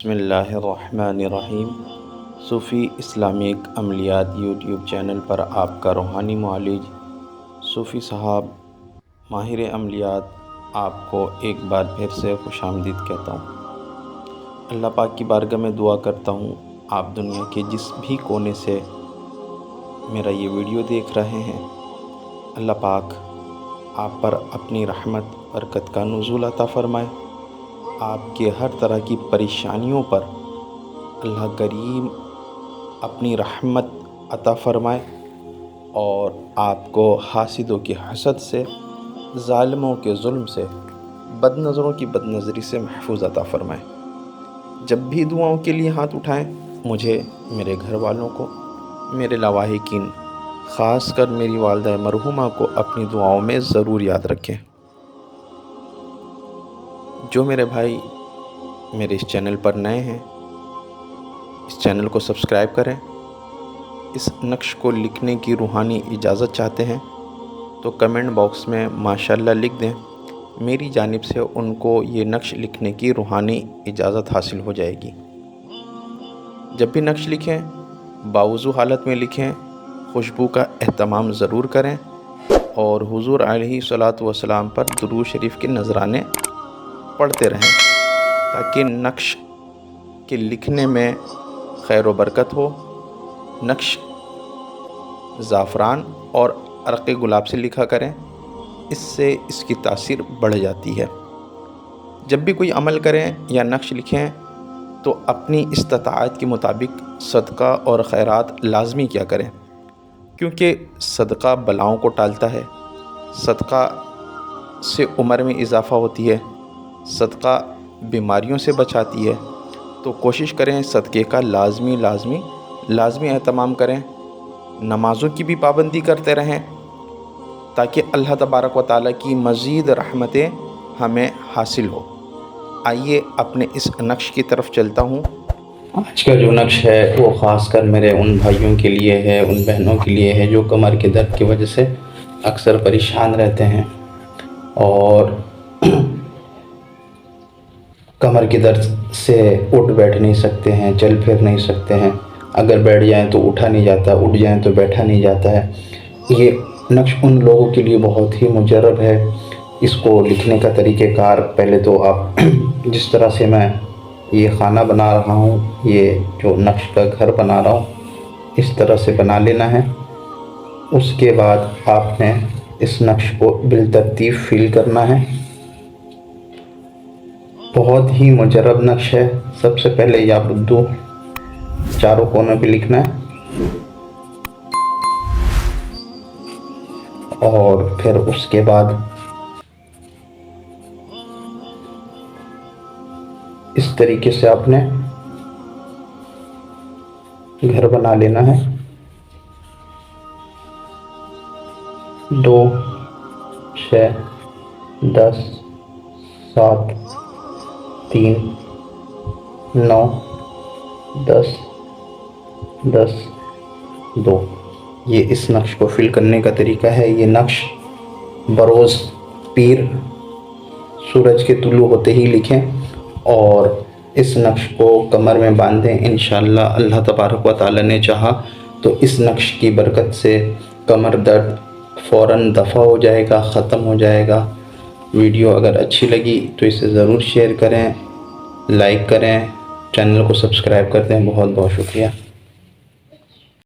بسم اللہ الرحمن الرحیم۔ صوفی اسلامک عملیات یوٹیوب چینل پر آپ کا روحانی معالج صوفی صاحب ماہر عملیات آپ کو ایک بار پھر سے خوش آمدید کہتا ہوں۔ اللہ پاک کی بارگاہ میں دعا کرتا ہوں، آپ دنیا کے جس بھی کونے سے میرا یہ ویڈیو دیکھ رہے ہیں، اللہ پاک آپ پر اپنی رحمت برکت کا نزول عطا فرمائے، آپ کے ہر طرح کی پریشانیوں پر اللہ کریم اپنی رحمت عطا فرمائے اور آپ کو حاسدوں کی حسد سے، ظالموں کے ظلم سے، بد نظروں کی بد نظری سے محفوظ عطا فرمائے۔ جب بھی دعاؤں کے لیے ہاتھ اٹھائیں، مجھے، میرے گھر والوں کو، میرے لواحقین، خاص کر میری والدہ مرحومہ کو اپنی دعاؤں میں ضرور یاد رکھیں۔ جو میرے بھائی میرے اس چینل پر نئے ہیں، اس چینل کو سبسکرائب کریں۔ اس نقش کو لکھنے کی روحانی اجازت چاہتے ہیں تو کمنٹ باکس میں ماشاءاللہ لکھ دیں، میری جانب سے ان کو یہ نقش لکھنے کی روحانی اجازت حاصل ہو جائے گی۔ جب بھی نقش لکھیں، باوضو حالت میں لکھیں، خوشبو کا اہتمام ضرور کریں اور حضور علیہ الصلوۃ والسلام پر درود شریف کے نذرانے پڑھتے رہیں تاکہ نقش کے لکھنے میں خیر و برکت ہو۔ نقش زعفران اور عرق گلاب سے لکھا کریں، اس سے اس کی تاثیر بڑھ جاتی ہے۔ جب بھی کوئی عمل کریں یا نقش لکھیں تو اپنی استطاعت کے مطابق صدقہ اور خیرات لازمی کیا کریں، کیونکہ صدقہ بلاؤں کو ٹالتا ہے، صدقہ سے عمر میں اضافہ ہوتی ہے، صدقہ بیماریوں سے بچاتی ہے۔ تو کوشش کریں صدقے کا لازمی اہتمام کریں، نمازوں کی بھی پابندی کرتے رہیں تاکہ اللہ تبارک و تعالیٰ کی مزید رحمتیں ہمیں حاصل ہو۔ آئیے اپنے اس نقش کی طرف چلتا ہوں۔ آج کا جو نقش ہے وہ خاص کر میرے ان بھائیوں کے لیے ہے، ان بہنوں کے لیے ہے جو کمر کے درد کی وجہ سے اکثر پریشان رہتے ہیں اور کمر کے درد سے اٹھ بیٹھ نہیں سکتے ہیں، چل پھر نہیں سکتے ہیں، اگر بیٹھ جائیں تو اٹھا نہیں جاتا، اٹھ جائیں تو بیٹھا نہیں جاتا ہے۔ یہ نقش ان لوگوں کے لیے بہت ہی مجرب ہے۔ اس کو لکھنے کا طریقہ کار، پہلے تو آپ جس طرح سے میں یہ خانہ بنا رہا ہوں، یہ جو نقش کا گھر بنا رہا ہوں، اس طرح سے بنا لینا ہے۔ اس کے بعد آپ نے اس نقش کو بالترتیب فل کرنا ہے۔ بہت ہی مجرب نقش ہے۔ سب سے پہلے یا بدو چاروں کونوں پہ لکھنا ہے اور پھر اس کے بعد اس طریقے سے آپ نے گھر بنا لینا ہے۔ 2 6 10 7 3 9 10 10 2۔ یہ اس نقش کو فل کرنے کا طریقہ ہے۔ یہ نقش بروز پیر سورج کے طلوع ہوتے ہی لکھیں اور اس نقش کو کمر میں باندھیں۔ انشاءاللہ اللہ تبارک و تعالیٰ نے چاہا تو اس نقش کی برکت سے کمر درد فوراً دفع ہو جائے گا، ختم ہو جائے گا۔ ویڈیو اگر اچھی لگی تو اسے ضرور شیئر کریں، لائک کریں، چینل کو سبسکرائب کر دیں۔ بہت بہت شکریہ۔